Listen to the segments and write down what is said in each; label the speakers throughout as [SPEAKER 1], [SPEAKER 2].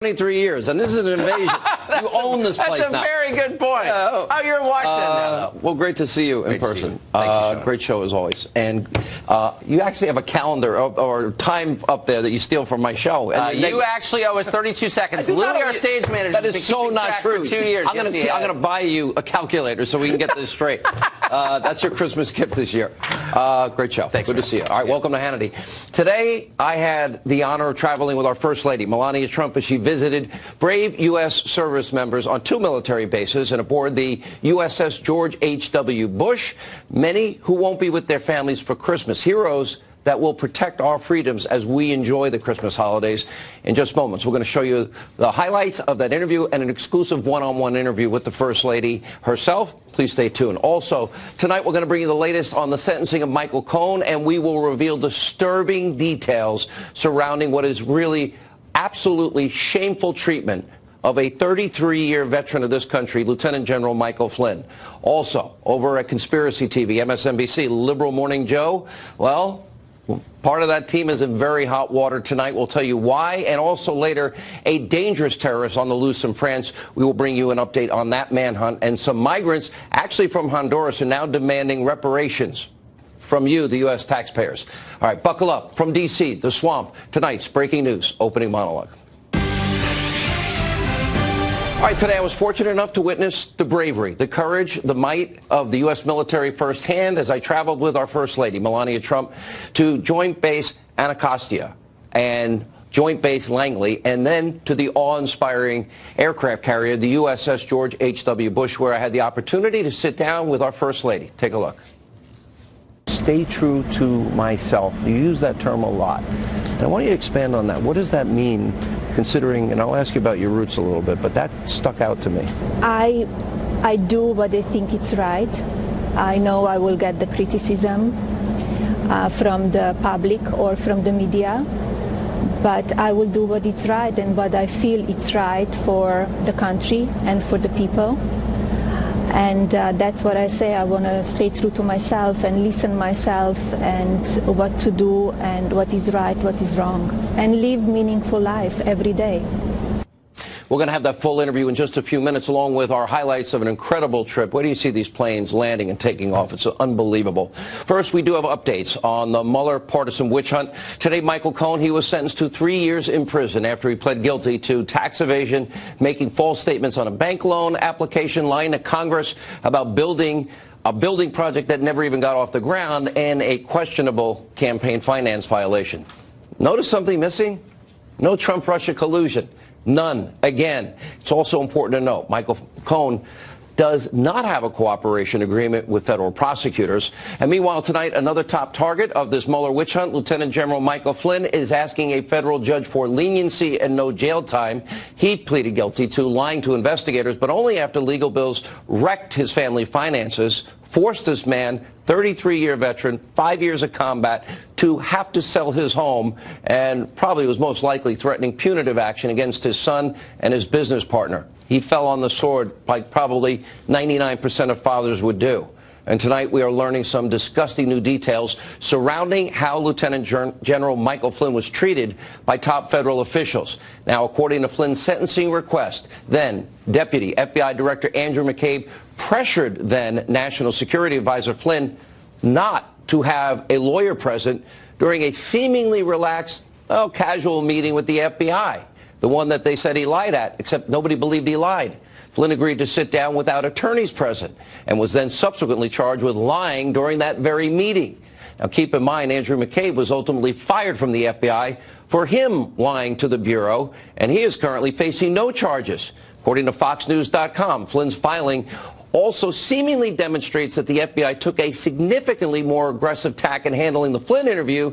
[SPEAKER 1] 23 years, and this is an invasion. You own this place now.
[SPEAKER 2] That's a very good point. Oh, you're in Washington now, though.
[SPEAKER 1] Well, great to see you in person.
[SPEAKER 2] Thank you,
[SPEAKER 1] great show as always. And you actually have a calendar or time up there that you steal from my show. And
[SPEAKER 2] you actually owe us 32 seconds. Louis, our stage manager,
[SPEAKER 1] that is so not true.
[SPEAKER 2] For 2 years.
[SPEAKER 1] I'm going to buy you a calculator so we can get this straight. That's your Christmas gift this year. Great show.
[SPEAKER 2] Thanks,
[SPEAKER 1] good to see you. All right, welcome to Hannity. Today, I had the honor of traveling with our First Lady, Melania Trump, as she visited brave U.S. service members on 2 military bases and aboard the USS George H.W. Bush, many who won't be with their families for Christmas. Heroes that will protect our freedoms as we enjoy the Christmas holidays. In just moments, we're going to show you the highlights of that interview and an exclusive one-on-one interview with the First Lady herself. Please stay tuned. Also, tonight we're going to bring you the latest on the sentencing of Michael Cohen, and we will reveal disturbing details surrounding what is really absolutely shameful treatment of a 33-year veteran of this country, Lieutenant General Michael Flynn. Also, over at Conspiracy TV, MSNBC, Liberal Morning Joe, well, part of that team is in very hot water tonight. We'll tell you why. And also later, a dangerous terrorist on the loose in France. We will bring you an update on that manhunt. And some migrants, actually from Honduras, are now demanding reparations from you, the U.S. taxpayers. All right, buckle up. From D.C., the swamp, tonight's breaking news, opening monologue. All right, today I was fortunate enough to witness the bravery, the courage, the might of the U.S. military firsthand as I traveled with our First Lady, Melania Trump, to Joint Base Anacostia and Joint Base Langley, and then to the awe-inspiring aircraft carrier, the USS George H.W. Bush, where I had the opportunity to sit down with our First Lady. Take a look. Stay true to myself. You use that term a lot. And I want you to expand on that. What does that mean, considering, and I'll ask you about your roots a little bit, but that stuck out to me.
[SPEAKER 3] I do what I think it's right. I know I will get the criticism from the public or from the media, but I will do what is right and what I feel it's right for the country and for the people. And that's what I say. I want to stay true to myself and listen myself and what to do and what is right, what is wrong, and live meaningful life every day.
[SPEAKER 1] We're going to have that full interview in just a few minutes, along with our highlights of an incredible trip. Where do you see these planes landing and taking off? It's unbelievable. First, we do have updates on the Mueller partisan witch hunt. Today, Michael Cohen, he was sentenced to 3 years in prison after he pled guilty to tax evasion, making false statements on a bank loan application, lying to Congress about building a building project that never even got off the ground, and a questionable campaign finance violation. Notice something missing? No Trump-Russia collusion. None. Again, it's also important to note, Michael Cohen does not have a cooperation agreement with federal prosecutors. And meanwhile, tonight, another top target of this Mueller witch hunt, Lieutenant General Michael Flynn, is asking a federal judge for leniency and no jail time. He pleaded guilty to lying to investigators, but only after legal bills wrecked his family finances, forced this man, 33-year veteran, 5 years of combat, to have to sell his home, and probably was most likely threatening punitive action against his son and his business partner. He fell on the sword like probably 99% of fathers would do. And tonight we are learning some disgusting new details surrounding how Lieutenant General Michael Flynn was treated by top federal officials. Now, according to Flynn's sentencing request, then Deputy FBI Director Andrew McCabe pressured then National Security Advisor Flynn not to have a lawyer present during a seemingly relaxed, casual meeting with the FBI, the one that they said he lied at, except nobody believed he lied. Flynn agreed to sit down without attorneys present and was then subsequently charged with lying during that very meeting. Now, keep in mind, Andrew McCabe was ultimately fired from the FBI for him lying to the Bureau, and he is currently facing no charges. According to FoxNews.com, Flynn's filing also seemingly demonstrates that the FBI took a significantly more aggressive tack in handling the Flynn interview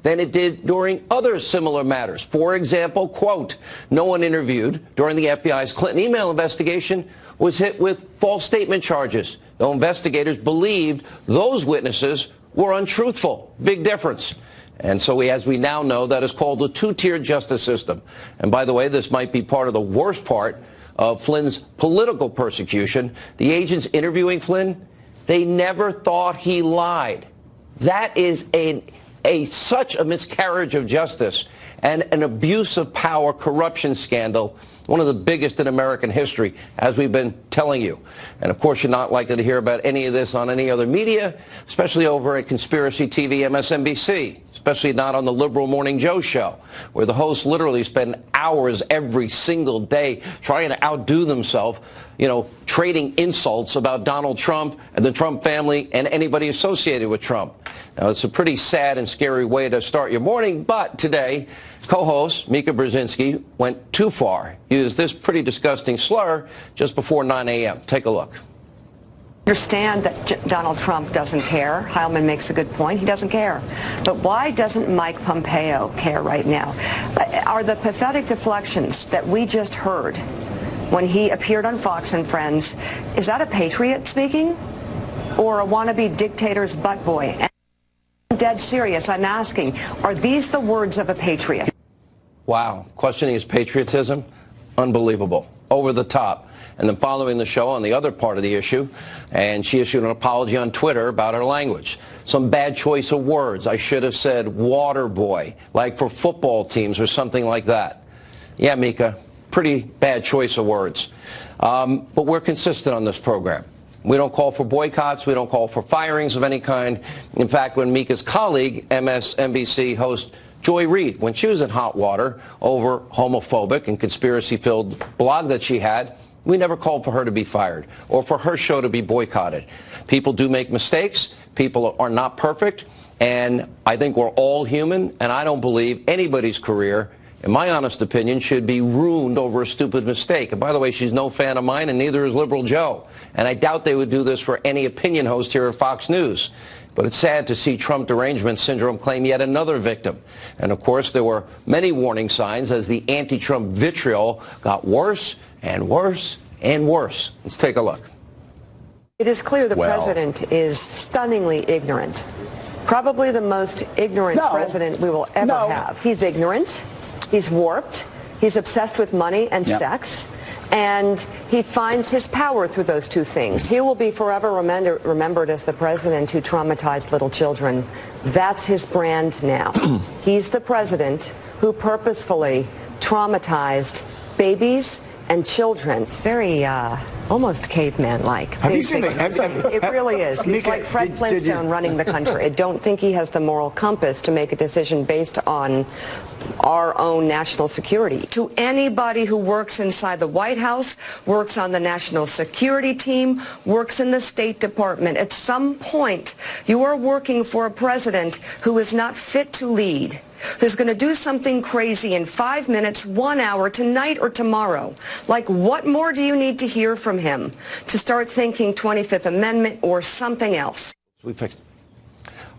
[SPEAKER 1] than it did during other similar matters. For example, quote, no one interviewed during the FBI's Clinton email investigation was hit with false statement charges, though investigators believed those witnesses were untruthful. Big difference. And so as we now know, that is called a two-tiered justice system. And by the way, this might be part of the worst part of Flynn's political persecution. The agents interviewing Flynn, they never thought he lied. That is such a miscarriage of justice. and an abuse of power corruption scandal, one of the biggest in American history, as we've been telling you. And of course, you're not likely to hear about any of this on any other media, especially over at Conspiracy TV MSNBC, especially not on the Liberal Morning Joe show, where the hosts literally spend hours every single day trying to outdo themselves, trading insults about Donald Trump and the Trump family and anybody associated with Trump. Now, it's a pretty sad and scary way to start your morning, but today, co-host Mika Brzezinski went too far, used this pretty disgusting slur just before 9 a.m. Take a look.
[SPEAKER 4] I understand that Donald Trump doesn't care. Heilman makes a good point. He doesn't care. But why doesn't Mike Pompeo care right now? Are the pathetic deflections that we just heard when he appeared on Fox and Friends, is that a patriot speaking or a wannabe dictator's butt boy? And I'm dead serious. I'm asking, are these the words of a patriot?
[SPEAKER 1] Wow. Questioning his patriotism? Unbelievable. Over the top. And then following the show on the other part of the issue, and she issued an apology on Twitter about her language. Some bad choice of words. I should have said water boy, like for football teams or something like that. Yeah, Mika, pretty bad choice of words. But we're consistent on this program. We don't call for boycotts. We don't call for firings of any kind. In fact, when Mika's colleague, MSNBC host Joy Reid, when she was in hot water over homophobic and conspiracy-filled blog that she had, we never called for her to be fired or for her show to be boycotted. People do make mistakes. People are not perfect. And I think we're all human. And I don't believe anybody's career, in my honest opinion, should be ruined over a stupid mistake. And by the way, she's no fan of mine, and neither is Liberal Joe. And I doubt they would do this for any opinion host here at Fox News. But it's sad to see Trump derangement syndrome claim yet another victim. And of course, there were many warning signs as the anti-Trump vitriol got worse and worse and worse. Let's take a look.
[SPEAKER 4] It is clear the president is stunningly ignorant. Probably the most ignorant president we will ever have. He's ignorant. He's warped. He's obsessed with money and sex. And he finds his power through those two things. He will be forever remembered as the president who traumatized little children. That's his brand now. He's the president who purposefully traumatized babies and children. It's very almost caveman-like.
[SPEAKER 5] Have you seen
[SPEAKER 4] It really is. He's like Fred Flintstone running the country. I don't think he has the moral compass to make a decision based on our own national security. To anybody who works inside the White House, works on the national security team, works in the State Department, at some point you are working for a president who is not fit to lead, who's going to do something crazy in 5 minutes, 1 hour, tonight or tomorrow. Like, what more do you need to hear from him to start thinking 25th Amendment or something else?
[SPEAKER 1] We fixed it.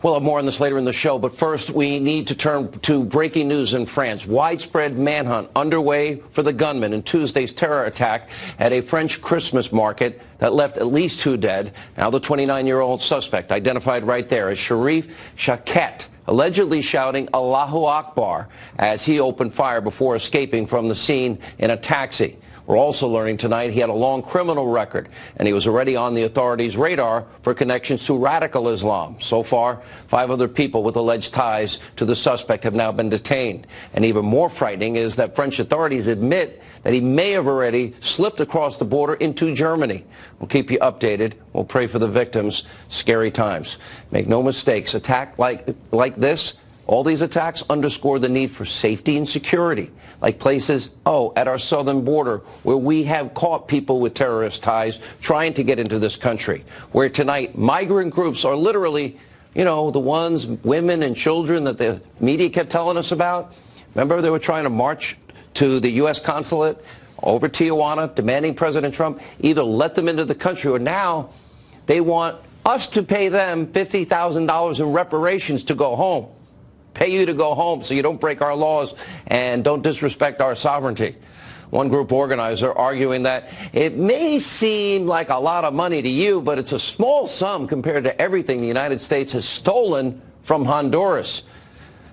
[SPEAKER 1] We'll have more on this later in the show, but first we need to turn to breaking news in France. Widespread manhunt underway for the gunman in Tuesday's terror attack at a French Christmas market that left at least 2 dead. Now the 29-year-old suspect, identified right there as Sharif Chaket, allegedly shouting Allahu Akbar as he opened fire before escaping from the scene in a taxi. We're also learning tonight he had a long criminal record, and he was already on the authorities' radar for connections to radical Islam. So far, 5 other people with alleged ties to the suspect have now been detained. And even more frightening is that French authorities admit that he may have already slipped across the border into Germany. We'll keep you updated. We'll pray for the victims. Scary times. Make no mistakes. Attack like this, all these attacks underscore the need for safety and security, like places, at our southern border, where we have caught people with terrorist ties trying to get into this country, where tonight migrant groups are literally, the ones, women and children that the media kept telling us about. Remember, they were trying to march to the U.S. consulate over Tijuana, demanding President Trump either let them into the country, or now they want us to pay them $50,000 in reparations to go home. Pay you to go home so you don't break our laws and don't disrespect our sovereignty. One group organizer arguing that it may seem like a lot of money to you, but it's a small sum compared to everything the United States has stolen from Honduras.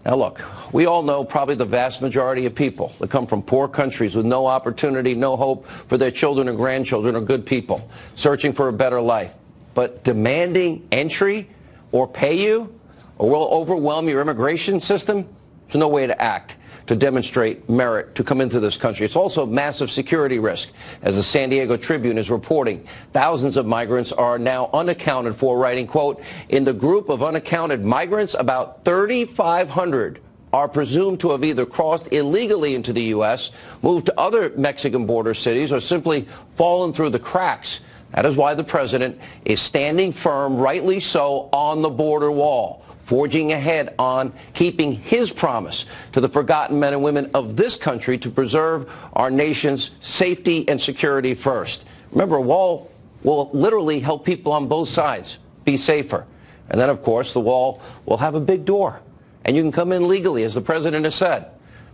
[SPEAKER 1] Now look, we all know probably the vast majority of people that come from poor countries with no opportunity, no hope for their children and grandchildren are good people, searching for a better life. But demanding entry or pay you, or will overwhelm your immigration system, there's no way to act. to demonstrate merit to come into this country. It's also a massive security risk. As the San Diego Tribune is reporting, thousands of migrants are now unaccounted for, writing, quote, in the group of unaccounted migrants, about 3,500 are presumed to have either crossed illegally into the U.S., moved to other Mexican border cities, or simply fallen through the cracks. That is why the president is standing firm, rightly so, on the border wall, forging ahead on keeping his promise to the forgotten men and women of this country to preserve our nation's safety and security first. Remember, a wall will literally help people on both sides be safer. And then, of course, the wall will have a big door, and you can come in legally, as the president has said.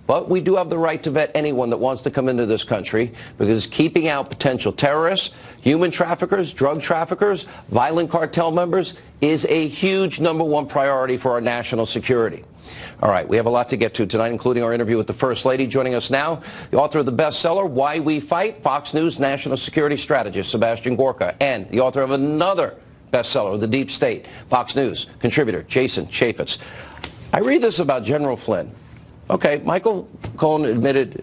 [SPEAKER 1] But we do have the right to vet anyone that wants to come into this country, because keeping out potential terrorists, human traffickers, drug traffickers, violent cartel members is a huge #1 priority for our national security. All right, we have a lot to get to tonight, including our interview with the First Lady. Joining us now, the author of the bestseller, Why We Fight, Fox News national security strategist Sebastian Gorka, and the author of another bestseller, The Deep State, Fox News contributor Jason Chaffetz. I read this about General Flynn. Okay, Michael Cohen admitted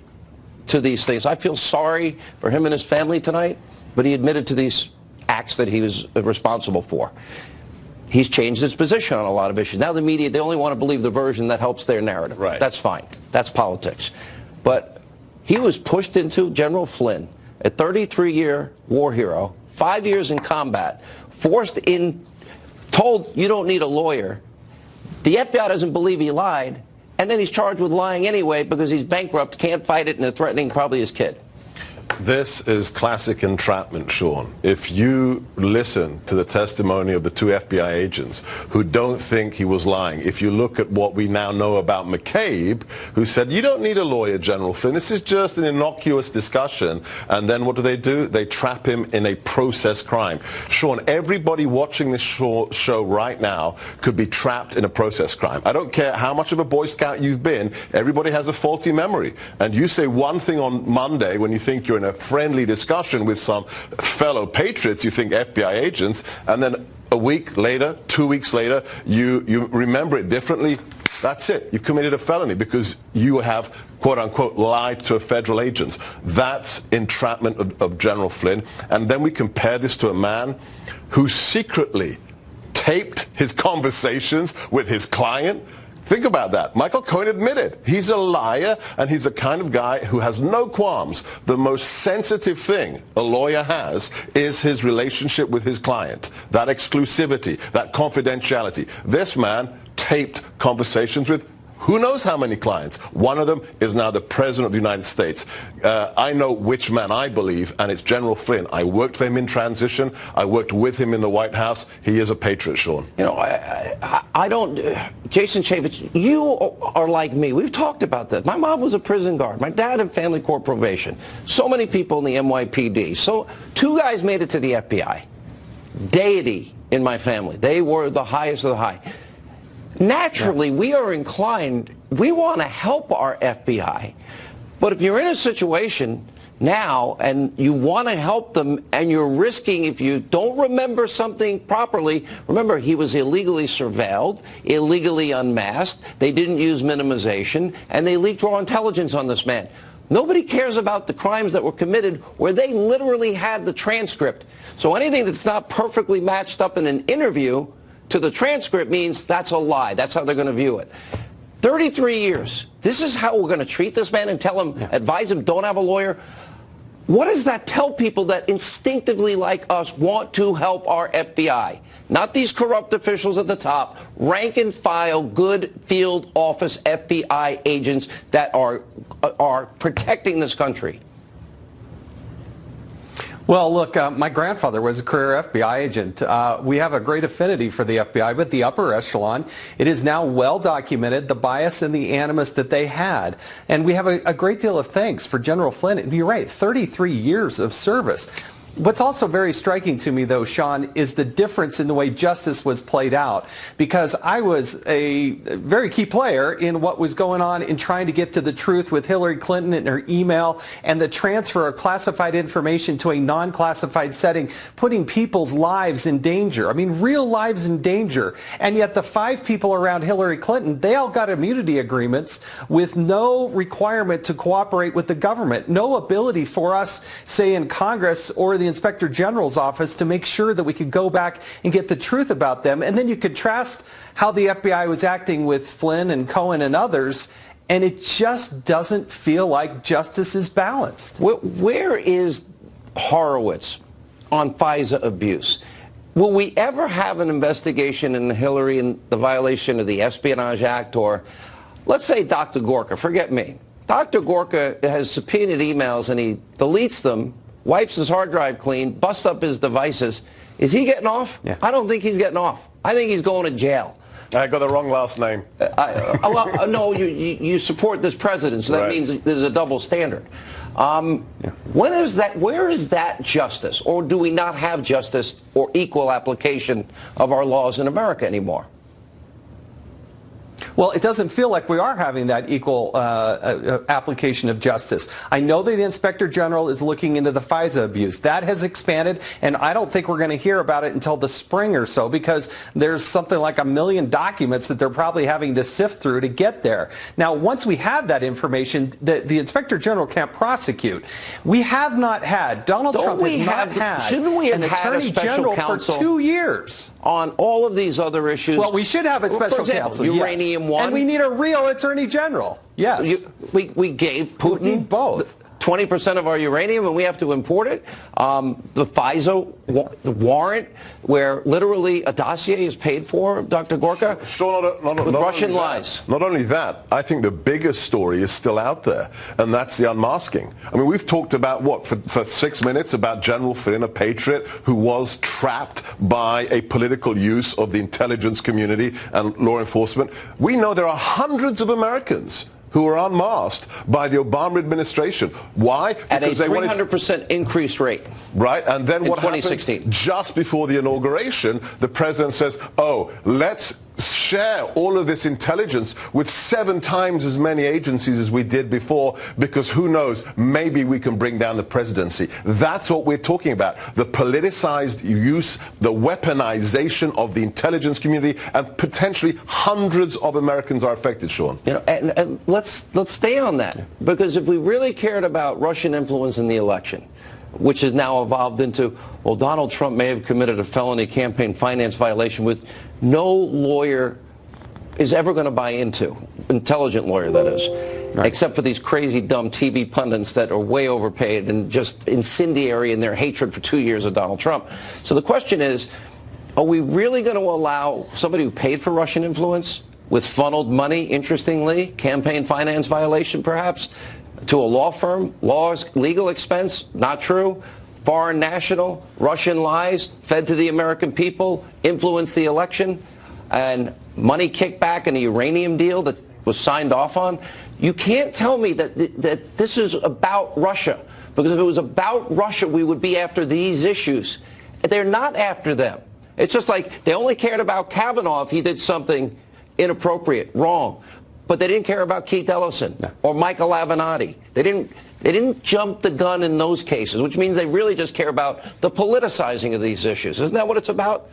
[SPEAKER 1] to these things. I feel sorry for him and his family tonight, but he admitted to these acts that he was responsible for. He's changed his position on a lot of issues. Now the media, they only want to believe the version that helps their narrative.
[SPEAKER 5] Right.
[SPEAKER 1] That's fine. That's politics. But he was pushed into, General Flynn, a 33-year war hero, 5 years in combat, forced in, told you don't need a lawyer. The FBI doesn't believe he lied. And then he's charged with lying anyway because he's bankrupt, can't fight it, and they're threatening probably his kid.
[SPEAKER 5] This is classic entrapment, Sean. If you listen to the testimony of the 2 FBI agents who don't think he was lying, if you look at what we now know about McCabe, who said, you don't need a lawyer, General Flynn, this is just an innocuous discussion, and then what do? They trap him in a process crime. Sean, everybody watching this show right now could be trapped in a process crime. I don't care how much of a Boy Scout you've been, everybody has a faulty memory. And you say one thing on Monday when you think you're in a friendly discussion with some fellow patriots, you think FBI agents, and then a week later, 2 weeks later, you remember it differently. That's it. You've committed a felony because you have, quote unquote, lied to a federal agent. That's entrapment of General Flynn. And then we compare this to a man who secretly taped his conversations with his client. Think about that. Michael Cohen admitted he's a liar, and he's the kind of guy who has no qualms. The most sensitive thing a lawyer has is his relationship with his client, that exclusivity, that confidentiality. This man taped conversations with who knows how many clients. One of them is now the President of the United States. I know which man I believe, and it's General Flynn. I worked for him in transition. I worked with him in the White House. He is a patriot, Sean.
[SPEAKER 1] You know, I don't... Jason Chaffetz, you are like me. We've talked about this. My mom was a prison guard. My dad in family court probation. So many people in the NYPD. So 2 guys made it to the FBI. Deity in my family. They were the highest of the high. Naturally, we are inclined, we want to help our FBI. But if you're in a situation now and you want to help them and you're risking, if you don't remember something properly, remember he was illegally surveilled, illegally unmasked, they didn't use minimization, and they leaked raw intelligence on this man. Nobody cares about the crimes that were committed where they literally had the transcript. So anything that's not perfectly matched up in an interview to the transcript means that's a lie. That's how they're going to view it. 33 years. This is how we're going to treat this man and tell him, advise him, don't have a lawyer. What does that tell people that instinctively, like us, want to help our FBI? Not these corrupt officials at the top, rank and file, good field office FBI agents that are protecting this country.
[SPEAKER 6] Well, look, my grandfather was a career FBI agent. We have a great affinity for the FBI, but the upper echelon, it is now well documented, the bias and the animus that they had. And we have a great deal of thanks for General Flynn. And you're right, 33 years of service. What's also very striking to me, though, Sean, is the difference in the way justice was played out. Because I was a very key player in what was going on in trying to get to the truth with Hillary Clinton and her email and the transfer of classified information to a non-classified setting, putting people's lives in danger. I mean, real lives in danger. And yet the 5 people around Hillary Clinton, they all got immunity agreements with no requirement to cooperate with the government, no ability for us, say in Congress or the Inspector General's office, to make sure that we could go back and get the truth about them. And then you contrast how the FBI was acting with Flynn and Cohen and others, and it just doesn't feel like justice is balanced.
[SPEAKER 1] Where is Horowitz on FISA abuse? Will we ever have an investigation into Hillary and the violation of the Espionage Act? Or let's say Dr. Gorka, forget me. Dr. Gorka has subpoenaed emails and he deletes them, wipes his hard drive clean, busts up his devices. Is he getting off?
[SPEAKER 6] Yeah.
[SPEAKER 1] I don't think he's getting off. I think he's going to jail.
[SPEAKER 5] I got the wrong last name.
[SPEAKER 1] No, you support this president, so that
[SPEAKER 5] Right.
[SPEAKER 1] means there's a double standard. When is that? Where is that justice? Or do we not have justice or equal application of our laws in America anymore?
[SPEAKER 6] Well, it doesn't feel like we are having that equal application of justice. I know that the Inspector General is looking into the FISA abuse. That has expanded, and I don't think we're going to hear about it until the spring or so, because there's something like 1 million documents that they're probably having to sift through to get there. Now, once we have that information, the Inspector General can't prosecute. We have not had, Donald Trump has not had
[SPEAKER 1] shouldn't we have
[SPEAKER 6] an
[SPEAKER 1] had a
[SPEAKER 6] Attorney
[SPEAKER 1] special
[SPEAKER 6] General
[SPEAKER 1] counsel
[SPEAKER 6] for 2 years.
[SPEAKER 1] On all of these other issues?
[SPEAKER 6] Well, we should have a special
[SPEAKER 1] for example,
[SPEAKER 6] counsel,
[SPEAKER 1] uranium
[SPEAKER 6] yes.
[SPEAKER 1] one.
[SPEAKER 6] And we need a real Attorney General. Yes.
[SPEAKER 1] We gave Putin
[SPEAKER 6] We need both.
[SPEAKER 1] 20% of our uranium and we have to import it. The FISA the warrant, where literally a dossier is paid for, Dr. Gorka,
[SPEAKER 5] Sure,
[SPEAKER 1] with Russian lies.
[SPEAKER 5] Not only that, I think the biggest story is still out there, and that's the unmasking. I mean, we've talked about, what, for 6 minutes, about General Flynn, a patriot who was trapped by a political use of the intelligence community and law enforcement. We know there are hundreds of Americans who were unmasked by the Obama administration. Why?
[SPEAKER 1] Because at a 300% increased rate.
[SPEAKER 5] Right, and then what
[SPEAKER 1] 2016.
[SPEAKER 5] happened? Just before the inauguration, the president says, oh, let's share all of this intelligence with 7 times as many agencies as we did before, because who knows, maybe we can bring down the presidency. That's what we're talking about. The politicized use, the weaponization of the intelligence community, and potentially hundreds of Americans are affected, Sean.
[SPEAKER 1] You know, and let's stay on that, because if we really cared about Russian influence in the election, which has now evolved into, well, Donald Trump may have committed a felony campaign finance violation, with no lawyer is ever going to buy into, intelligent lawyer that is, right, except for these crazy dumb TV pundits that are way overpaid and just incendiary in their hatred for 2 years of Donald Trump. So the question is, are we really going to allow somebody who paid for Russian influence with funneled money, interestingly, campaign finance violation perhaps, to a law firm, legal expense, not true, foreign national, Russian lies, fed to the American people, influenced the election, and money kickback and a uranium deal that was signed off on? You can't tell me that this is about Russia, because if it was about Russia, we would be after these issues. They're not after them. It's just like they only cared about Kavanaugh if he did something inappropriate, wrong. But they didn't care about Keith Ellison or Michael Avenatti. They didn't jump the gun in those cases, which means they really just care about the politicizing of these issues. Isn't that what it's about?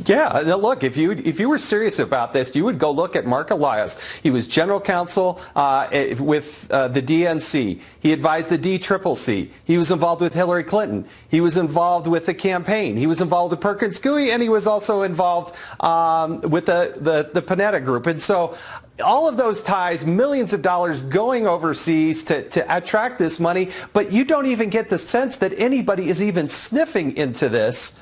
[SPEAKER 6] Yeah, look, if you were serious about this, you would go look at Mark Elias. He was general counsel with the DNC. He advised the DCCC. He was involved with Hillary Clinton. He was involved with the campaign. He was involved with Perkins Coie, and he was also involved with the Panetta Group. And so all of those ties, millions of dollars going overseas to attract this money, but you don't even get the sense that anybody is even sniffing into this.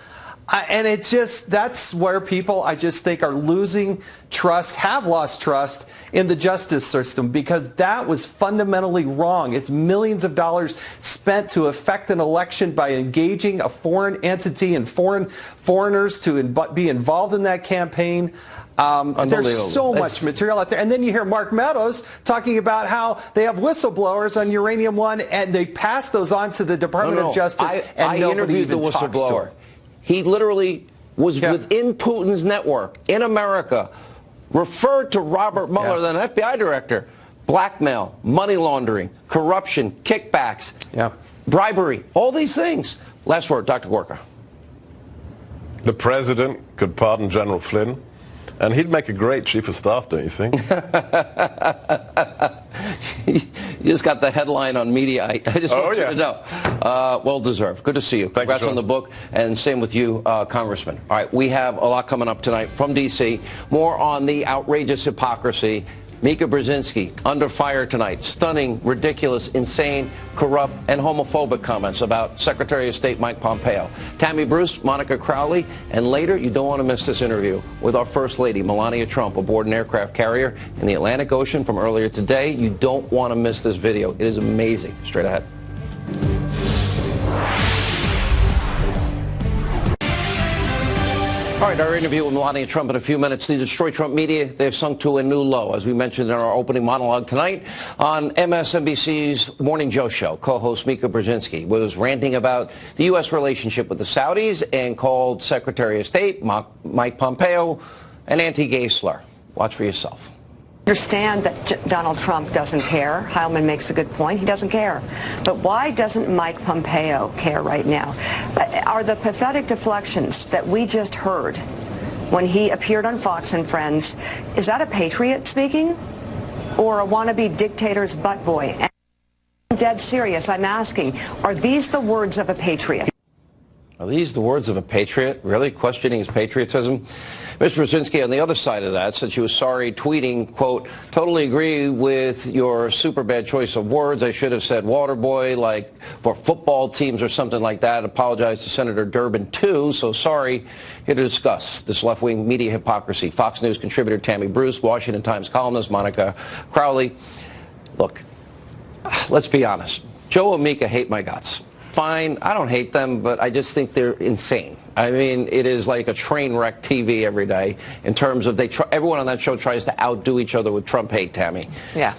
[SPEAKER 6] And it's just, that's where people, I just think, are losing trust, have lost trust in the justice system, because that was fundamentally wrong. It's millions of dollars spent to affect an election by engaging a foreign entity and foreigners to be involved in that campaign. There's so much material out there. And then you hear Mark Meadows talking about how they have whistleblowers on Uranium One, and they pass those on to the Department of Justice, and
[SPEAKER 1] I
[SPEAKER 6] nobody
[SPEAKER 1] interviewed
[SPEAKER 6] even
[SPEAKER 1] the
[SPEAKER 6] talks to
[SPEAKER 1] whistleblower.
[SPEAKER 6] him.
[SPEAKER 1] He literally was within Putin's network in America, referred to Robert Mueller, then FBI director, blackmail, money laundering, corruption, kickbacks, bribery, all these things. Last word, Dr. Gorka.
[SPEAKER 5] The president could pardon General Flynn, and he'd make a great chief of staff, don't you think?
[SPEAKER 1] You just got the headline on media. I just want you to know. Well deserved. Good to see you. Congrats on the book, and same with you, Congressman. All right, we have a lot coming up tonight from D.C. More on the outrageous hypocrisy. Mika Brzezinski under fire tonight. Stunning, ridiculous, insane, corrupt, and homophobic comments about Secretary of State Mike Pompeo. Tammy Bruce, Monica Crowley, and later, you don't want to miss this interview with our First Lady, Melania Trump, aboard an aircraft carrier in the Atlantic Ocean from earlier today. You don't want to miss this video. It is amazing. Straight ahead. All right, our interview with Melania Trump in a few minutes. The Destroy Trump media, they've sunk to a new low, as we mentioned in our opening monologue tonight. On MSNBC's Morning Joe show, co-host Mika Brzezinski was ranting about the U.S. relationship with the Saudis and called Secretary of State Mike Pompeo an anti-gay slur. Watch for yourself.
[SPEAKER 4] Understand that Donald Trump doesn't care. Heilman makes a good point. He doesn't care. But why doesn't Mike Pompeo care right now? Are the pathetic deflections that we just heard when he appeared on Fox and Friends, is that a patriot speaking? Or a wannabe dictator's butt boy? And I'm dead serious. I'm asking, are these the words of a patriot?
[SPEAKER 1] Are these the words of a patriot? Really? Questioning his patriotism? Ms. Brzezinski, on the other side of that, said she was sorry, tweeting, quote, totally agree with your super bad choice of words. I should have said water boy, like for football teams or something like that. Apologize to Senator Durbin, too. So sorry. Here to discuss this left-wing media hypocrisy. Fox News contributor Tammy Bruce, Washington Times columnist Monica Crowley. Look, let's be honest. Joe and Mika hate my guts. Fine, I don't hate them, but I just think they're insane. I mean, it is like a train wreck TV every day in terms of everyone on that show tries to outdo each other with Trump hate, Tammy.
[SPEAKER 4] Yeah.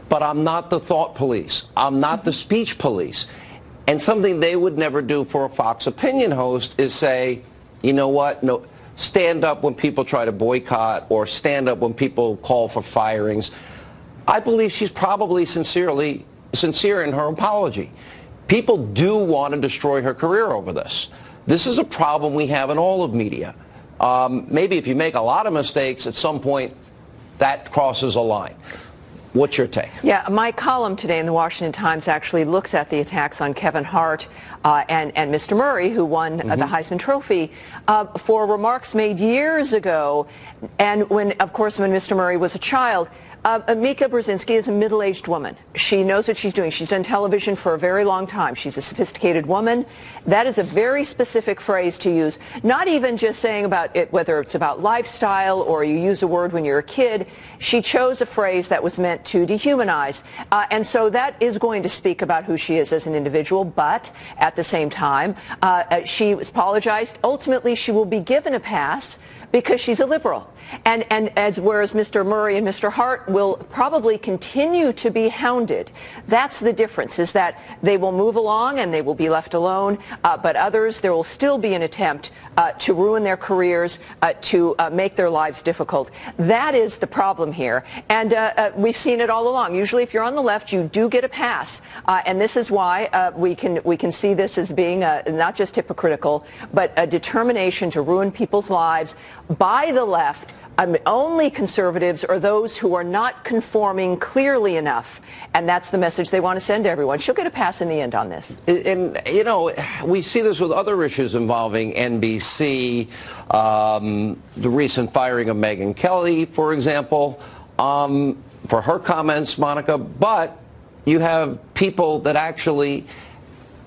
[SPEAKER 1] But I'm not the thought police. I'm not the speech police. And something they would never do for a Fox opinion host is say, you know what, no, stand up when people try to boycott or stand up when people call for firings. I believe she's probably sincere in her apology. People do want to destroy her career over this. This is a problem we have in all of media. Maybe if you make a lot of mistakes, at some point, that crosses a line. What's your take?
[SPEAKER 7] Yeah, my column today in the Washington Times actually looks at the attacks on Kevin Hart and Mr. Murray, who won the Heisman Trophy, for remarks made years ago. And when, of course, when Mr. Murray was a child. Mika Brzezinski is a middle-aged woman. She knows what she's doing. She's done television for a very long time. She's a sophisticated woman. That is a very specific phrase to use, not even just saying about it, whether it's about lifestyle or you use a word when you're a kid. She chose a phrase that was meant to dehumanize. And so that is going to speak about who she is as an individual. But at the same time, she apologized. Ultimately, she will be given a pass because she's a liberal. Whereas Mr. Murray and Mr. Hart will probably continue to be hounded. That's the difference, is that they will move along and they will be left alone, but others, there will still be an attempt to ruin their careers, to make their lives difficult. That is the problem here, and we've seen it all along. Usually if you're on the left, you do get a pass, and this is why we can see this as being not just hypocritical, but a determination to ruin people's lives by the left. Only conservatives are those who are not conforming clearly enough, and that's the message they want to send to everyone. She'll get a pass in the end on this.
[SPEAKER 1] And, you know, we see this with other issues involving NBC, the recent firing of Megyn Kelly, for example, for her comments, Monica, but you have people that actually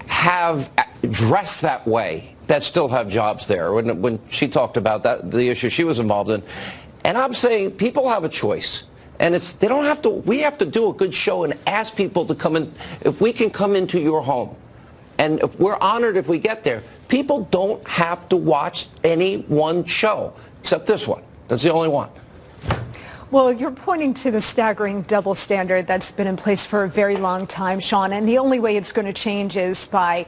[SPEAKER 1] have dressed that way that still have jobs there. When she talked about that, the issue she was involved in. And I'm saying people have a choice. And they don't have to, we have to do a good show and ask people to come in. If we can come into your home, and if we're honored if we get there, people don't have to watch any one show, except this one. That's the only one.
[SPEAKER 8] Well, you're pointing to the staggering double standard that's been in place for a very long time, Sean, and the only way it's going to change is by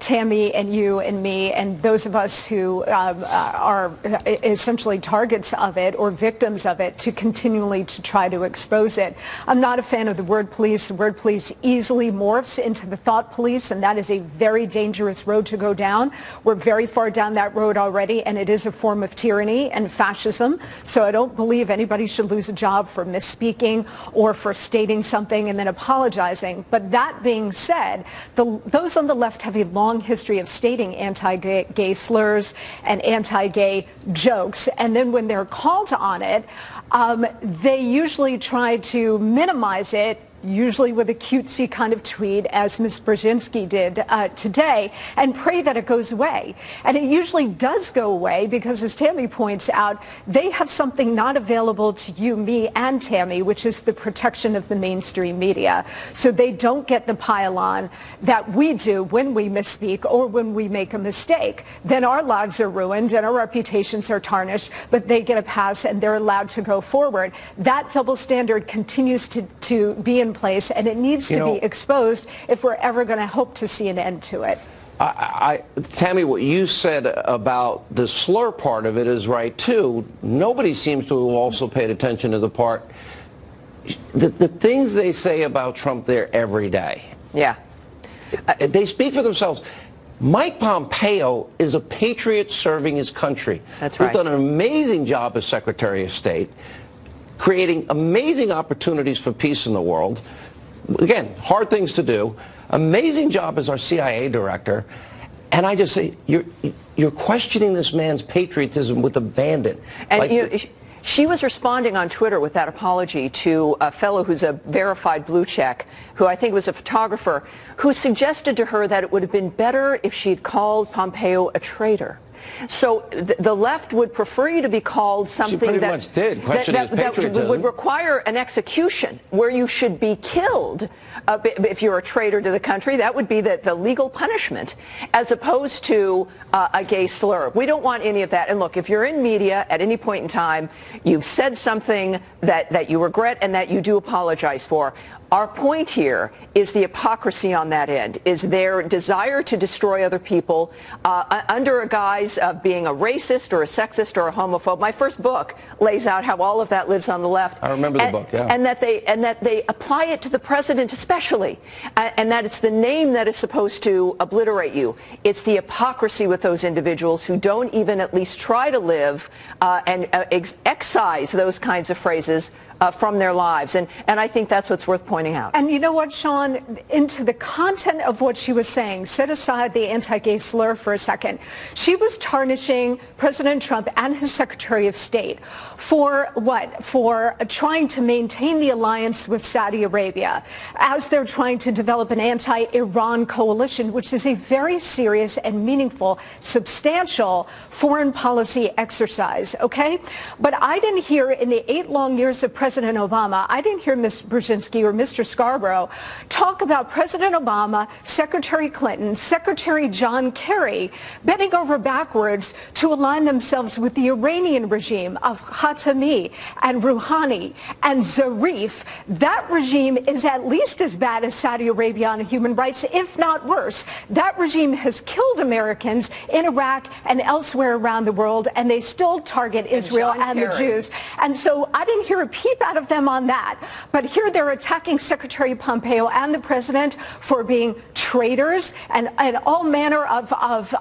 [SPEAKER 8] Tammy and you and me and those of us who are essentially targets of it or victims of it to continually to try to expose it. I'm not a fan of the word police. The word police easily morphs into the thought police, and that is a very dangerous road to go down. We're very far down that road already, and it is a form of tyranny and fascism, so I don't believe anybody should lose a job for misspeaking or for stating something and then apologizing. But that being said, those on the left have a long history of stating anti-gay slurs and anti-gay jokes, and then when they're called on it, they usually try to minimize it, usually with a cutesy kind of tweet, as Ms. Brzezinski did today, and pray that it goes away. And it usually does go away because, as Tammy points out, they have something not available to you, me, and Tammy, which is the protection of the mainstream media. So they don't get the pile-on that we do when we misspeak or when we make a mistake. Then our lives are ruined and our reputations are tarnished, but they get a pass and they're allowed to go forward. That double standard continues to be in place, and it needs to be exposed if we're ever going to hope to see an end to it.
[SPEAKER 1] Tammy, what you said about the slur part of it is right, too. Nobody seems to have also paid attention to the part, the things they say about Trump there every day.
[SPEAKER 7] Yeah.
[SPEAKER 1] They speak for themselves. Mike Pompeo is a patriot serving his country.
[SPEAKER 7] That's right.
[SPEAKER 1] He's done an amazing job as Secretary of State, creating amazing opportunities for peace in the world. Again, hard things to do. Amazing job as our CIA director. And I just say, you're questioning this man's patriotism with abandon.
[SPEAKER 7] And she was responding on Twitter with that apology to a fellow who's a verified blue check, who I think was a photographer, who suggested to her that it would have been better if she'd called Pompeo a traitor. So the left would prefer you to be called something that would require an execution where you should be killed if you're a traitor to the country. That would be the legal punishment, as opposed to a gay slur. We don't want any of that. And look, if you're in media at any point in time, you've said something that you regret and that you do apologize for. Our point here is the hypocrisy on that end, is their desire to destroy other people under a guise of being a racist or a sexist or a homophobe. My first book lays out how all of that lives on the left.
[SPEAKER 1] I remember the book, yeah.
[SPEAKER 7] And that they apply it to the president especially, and that it's the name that is supposed to obliterate you. It's the hypocrisy with those individuals who don't even at least try to live and excise those kinds of phrases from their lives. And I think that's what's worth pointing out.
[SPEAKER 8] And you know what, Sean, into the content of what she was saying, set aside the anti-gay slur for a second. She was tarnishing President Trump and his Secretary of State for what? For trying to maintain the alliance with Saudi Arabia as they're trying to develop an anti-Iran coalition, which is a very serious and meaningful, substantial foreign policy exercise, okay? But I didn't hear in the 8 long years of President Obama, I didn't hear Ms. Brzezinski or Mr. Scarborough talk about President Obama, Secretary Clinton, Secretary John Kerry bending over backwards to align themselves with the Iranian regime of Khatami and Rouhani and Zarif. That regime is at least as bad as Saudi Arabia on human rights, if not worse. That regime has killed Americans in Iraq and elsewhere around the world, and they still target Israel and the Jews. And so I didn't hear a peep out of them on that. But here they're attacking Secretary Pompeo and the president for being traitors and all manner of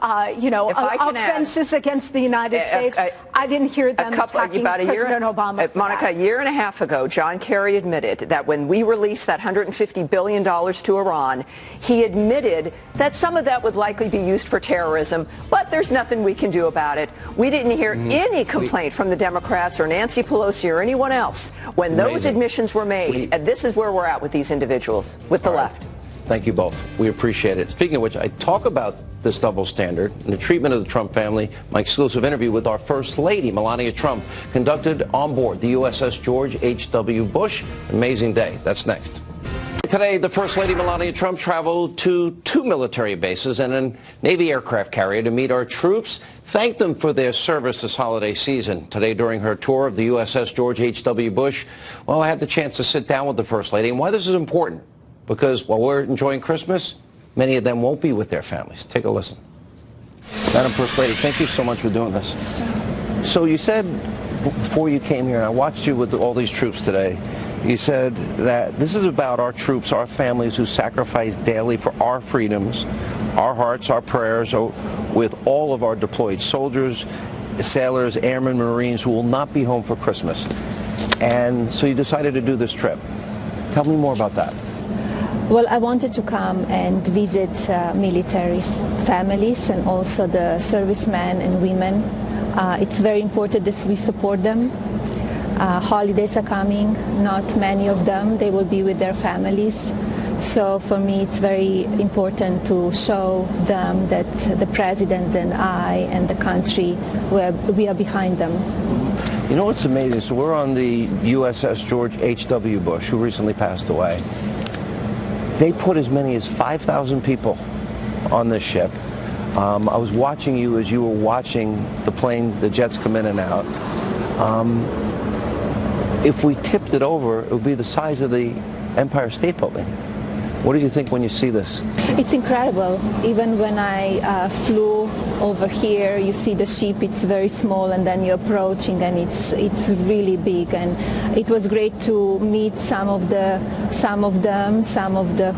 [SPEAKER 8] offenses against the United States. I didn't hear them attacking President Obama.
[SPEAKER 7] Monica, a year and a half ago, John Kerry admitted that when we released that $150 billion to Iran, he admitted that some of that would likely be used for terrorism, but there's nothing we can do about it. We didn't hear any complaint from the Democrats or Nancy Pelosi or anyone else when those admissions were made. And this is where we're at with these individuals, with the left.
[SPEAKER 1] Thank you both. We appreciate it. Speaking of which, I talk about this double standard and the treatment of the Trump family. My exclusive interview with our First Lady, Melania Trump, conducted on board the USS George H.W. Bush. Amazing day. That's next. Today, the First Lady Melania Trump traveled to 2 military bases and a Navy aircraft carrier to meet our troops, thank them for their service this holiday season. Today, during her tour of the USS George H.W. Bush, well, I had the chance to sit down with the First Lady. And why this is important? Because while we're enjoying Christmas, many of them won't be with their families. Take a listen. Madam First Lady, thank you so much for doing this. So you said before you came here, and I watched you with all these troops today, you said that this is about our troops, our families who sacrifice daily for our freedoms. Our hearts, our prayers are with all of our deployed soldiers, sailors, airmen, Marines who will not be home for Christmas. And so you decided to do this trip. Tell me more about that.
[SPEAKER 3] Well, I wanted to come and visit military families and also the servicemen and women. It's very important that we support them. Holidays are coming, not many of them, they will be with their families. So for me it's very important to show them that the President and I and the country, we are behind them.
[SPEAKER 1] You know what's amazing? So we're on the USS George H.W. Bush, who recently passed away. They put as many as 5,000 people on this ship. I was watching you as you were watching the planes, the jets come in and out. If we tipped it over, it would be the size of the Empire State Building. What do you think when you see this?
[SPEAKER 3] It's incredible. Even when I flew over here, you see the ship, it's very small, and then you're approaching and it's really big. And it was great to meet some of the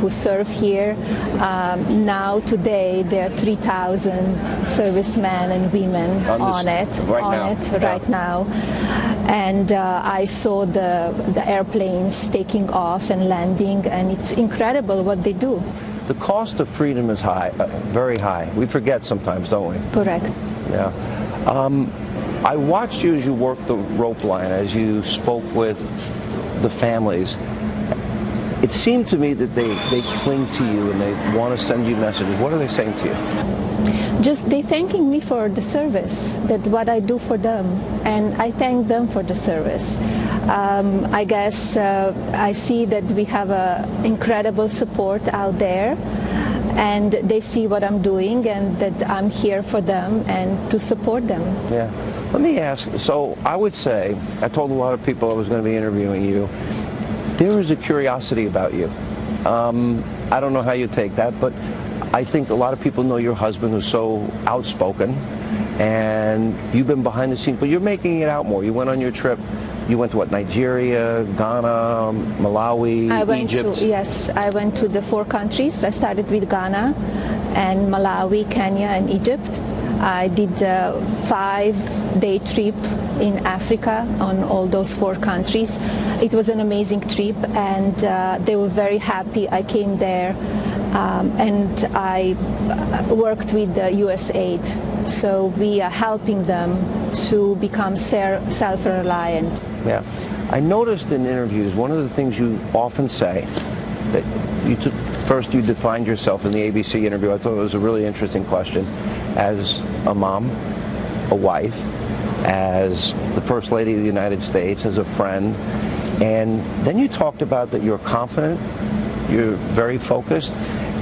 [SPEAKER 3] who serve here. Now today there are 3,000 servicemen and women on it right now. And I saw the airplanes taking off and landing, and it's incredible what they do.
[SPEAKER 1] The cost of freedom is high, very high. We forget sometimes, don't we?
[SPEAKER 3] Correct.
[SPEAKER 1] Yeah. I watched you as you worked the rope line, as you spoke with the families. It seemed to me that they cling to you and they want to send you messages. What are they saying to you?
[SPEAKER 3] Just they thanking me for the service, that what I do for them, and I thank them for the service. I guess I see that we have incredible support out there, and they see what I'm doing and that I'm here for them and to support them.
[SPEAKER 1] Yeah. Let me ask, so I would say, I told a lot of people I was going to be interviewing you, there is a curiosity about you. I don't know how you take that, but I think a lot of people know your husband who's so outspoken, and you've been behind the scenes, but you're making it out more. You went on your trip. You went to what, Nigeria, Ghana, Malawi, Egypt?
[SPEAKER 3] Yes, I went to the 4 countries. I started with Ghana and Malawi, Kenya, and Egypt. I did a 5-day trip in Africa on all those 4 countries. It was an amazing trip, and they were very happy I came there. And I worked with the USAID, so we are helping them to become self-reliant.
[SPEAKER 1] Yeah. I noticed in interviews, one of the things you often say, that first you defined yourself in the ABC interview. I thought it was a really interesting question. As a mom, a wife, as the First Lady of the United States, as a friend, and then you talked about that you're confident, you're very focused,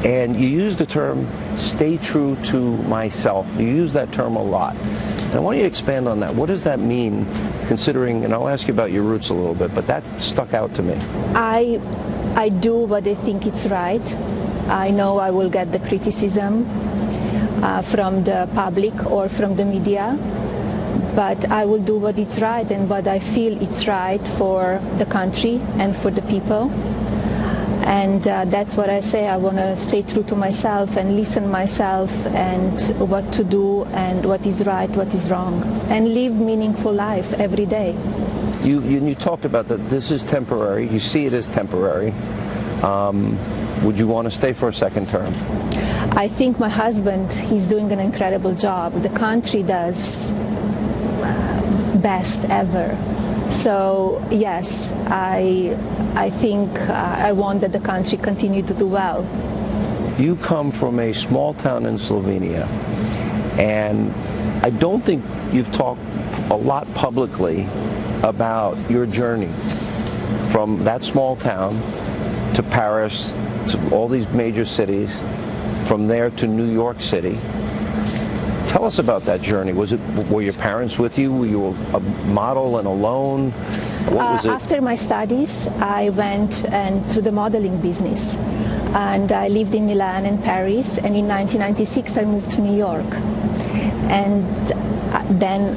[SPEAKER 1] and you use the term, stay true to myself. You use that term a lot. And I want you to expand on that. What does that mean, considering, and I'll ask you about your roots a little bit, but that stuck out to me.
[SPEAKER 3] I do what I think it's right. I know I will get the criticism from the public or from the media, but I will do what is right and what I feel it's right for the country and for the people. And that's what I say. I want to stay true to myself and listen myself and what to do and what is right, what is wrong, and live meaningful life every day.
[SPEAKER 1] You talked about that this is temporary. You see it as temporary. Would you want to stay for a second term?
[SPEAKER 3] I think my husband, he's doing an incredible job. The country does best ever. So yes, I think I want that the country continue to do well.
[SPEAKER 1] You come from a small town in Slovenia, and I don't think you've talked a lot publicly about your journey from that small town to Paris, to all these major cities, from there to New York City. Tell us about that journey. Were your parents with you? Were you a model and alone? What was it?
[SPEAKER 3] After my studies, I went to the modeling business. And I lived in Milan and Paris, and in 1996 I moved to New York. And then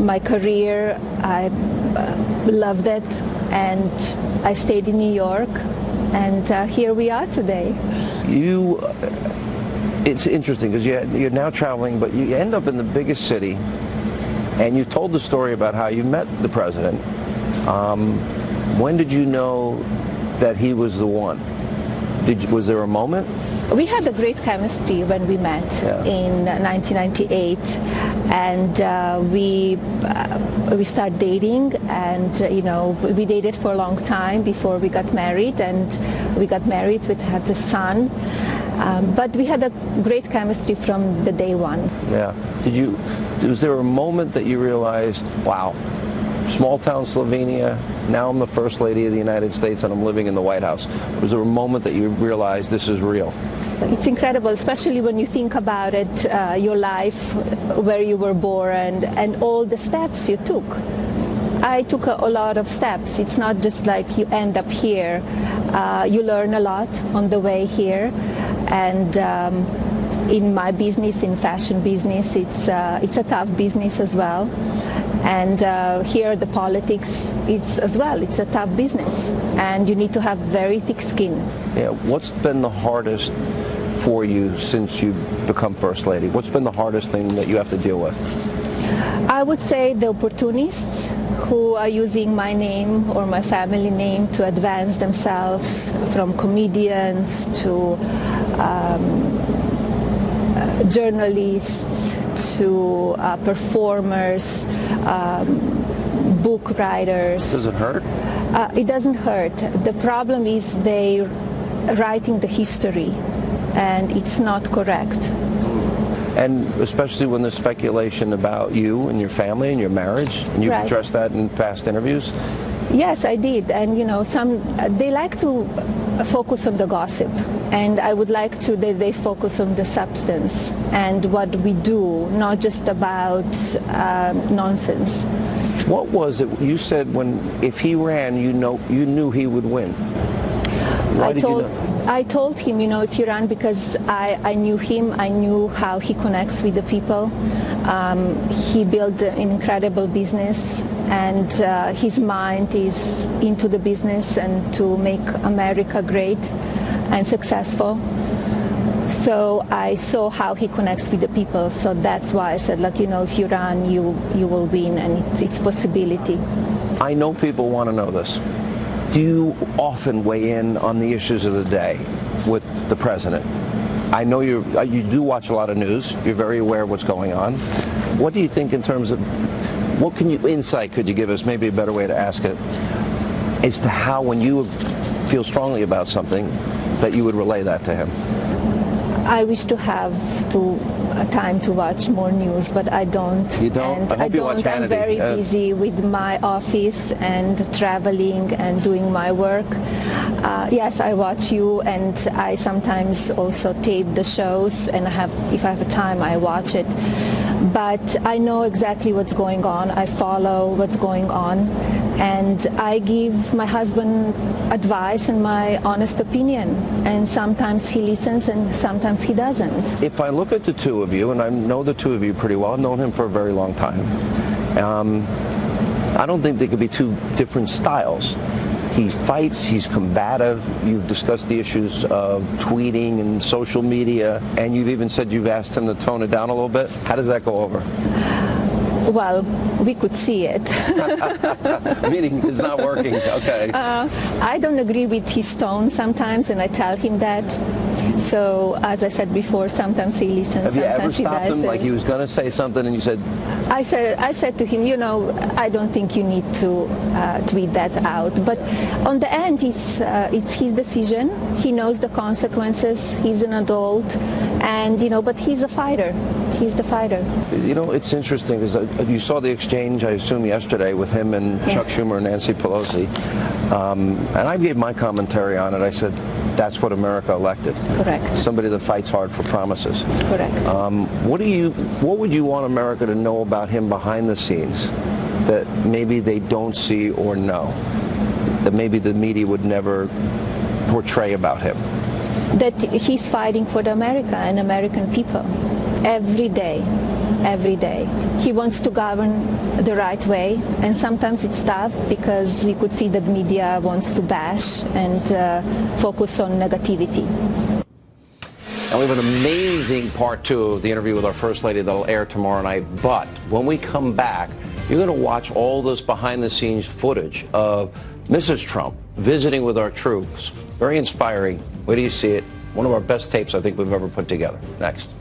[SPEAKER 3] my career, I loved it, and I stayed in New York, and here we are today.
[SPEAKER 1] It's interesting because you're now traveling, but you end up in the biggest city, and you told the story about how you met the president. When did you know that he was the one? Was there a moment?
[SPEAKER 3] We had a great chemistry when we met in 1998, and we started dating, and we dated for a long time before we got married, and we got married. We had a son, but we had a great chemistry from the day one.
[SPEAKER 1] Yeah. Was there a moment that you realized, wow, small town Slovenia, now I'm the First Lady of the United States and I'm living in the White House? Was there a moment that you realized this is real?
[SPEAKER 3] It's incredible, especially when you think about it, your life, where you were born, and all the steps you took. I took a lot of steps. It's not just like you end up here. You learn a lot on the way here, and in my business, in fashion business, it's a tough business as well. And here the politics is as well. It's a tough business, and you need to have very thick skin.
[SPEAKER 1] Yeah. What's been the hardest for you since you become First Lady? What's been the hardest thing that you have to deal with?
[SPEAKER 3] I would say the opportunists who are using my name or my family name to advance themselves, from comedians to journalists to performers, book writers.
[SPEAKER 1] Does it hurt?
[SPEAKER 3] It doesn't hurt. The problem is they writing the history, and it's not correct.
[SPEAKER 1] And especially when there's speculation about you and your family and your marriage, and you've addressed that in past interviews?
[SPEAKER 3] Yes, I did. And they like to focus on the gossip, and I would like that they focus on the substance and what we do, not just about nonsense.
[SPEAKER 1] What was it you said if he ran, you knew he would win? Why did you know?
[SPEAKER 3] I told him, if you run, because I knew him, I knew how he connects with the people. He built an incredible business, and his mind is into the business and to make America great and successful. So I saw how he connects with the people. So that's why I said, if you run, you will win, and it's a possibility.
[SPEAKER 1] I know people want to know this. Do you often weigh in on the issues of the day with the president? I know you do watch a lot of news. You're very aware of what's going on. What do you think in terms of, insight could you give us, maybe a better way to ask it, as to how, when you feel strongly about something, that you would relay that to him?
[SPEAKER 3] I wish to have time to watch more news, but I don't.
[SPEAKER 1] You don't?
[SPEAKER 3] And
[SPEAKER 1] I hope you watch Hannity.
[SPEAKER 3] I'm very busy with my office and traveling and doing my work. Yes, I watch you, and I sometimes also tape the shows, and if I have time, I watch it. But I know exactly what's going on. I follow what's going on, and I give my husband advice and my honest opinion, and sometimes he listens and sometimes he doesn't.
[SPEAKER 1] If I look at the two of you, and I know the two of you pretty well, I've known him for a very long time, I don't think there could be two different styles. He fights, he's combative. You've discussed the issues of tweeting and social media, and you've even said you've asked him to tone it down a little bit. How does that go over?
[SPEAKER 3] Well, we could see it.
[SPEAKER 1] Meaning it's not working. Okay.
[SPEAKER 3] I don't agree with his tone sometimes, and I tell him that. So, as I said before, sometimes he listens, sometimes he doesn't.
[SPEAKER 1] Have you ever stopped him, like he was going to say something and you said?
[SPEAKER 3] I said to him, I don't think you need to tweet that out. But on the end, it's his decision. He knows the consequences. He's an adult, and but he's a fighter. He's the fighter.
[SPEAKER 1] You know, it's interesting because you saw the exchange, I assume, yesterday with him and
[SPEAKER 3] Yes.
[SPEAKER 1] Chuck Schumer and Nancy Pelosi. And I gave my commentary on it. I said, that's what America elected.
[SPEAKER 3] Correct.
[SPEAKER 1] Somebody that fights hard for promises.
[SPEAKER 3] Correct.
[SPEAKER 1] What would you want America to know about him behind the scenes that maybe they don't see or know, that maybe the media would never portray about him?
[SPEAKER 3] That he's fighting for the America and American people every day, every day. He wants to govern the right way, and sometimes it's tough because you could see that the media wants to bash and focus on negativity.
[SPEAKER 1] And we have an amazing part 2 of the interview with our First Lady that'll air tomorrow night. But when we come back, you're going to watch all this behind-the-scenes footage of Mrs. Trump visiting with our troops. Very inspiring. Where do you see it? One of our best tapes I think we've ever put together. Next.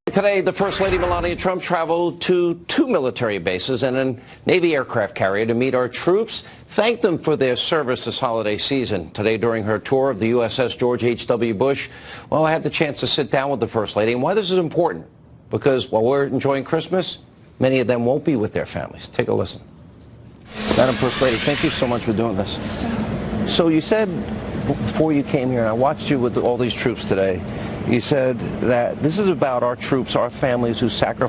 [SPEAKER 1] Today, the First Lady Melania Trump traveled to 2 military bases and a Navy aircraft carrier to meet our troops, thank them for their service this holiday season. Today, during her tour of the USS George H.W. Bush, well, I had the chance to sit down with the First Lady. And why this is important? Because while we're enjoying Christmas, many of them won't be with their families. Take a listen. Madam First Lady, thank you so much for doing this. So you said before you came here, and I watched you with all these troops today, you said that this is about our troops, our families who sacrifice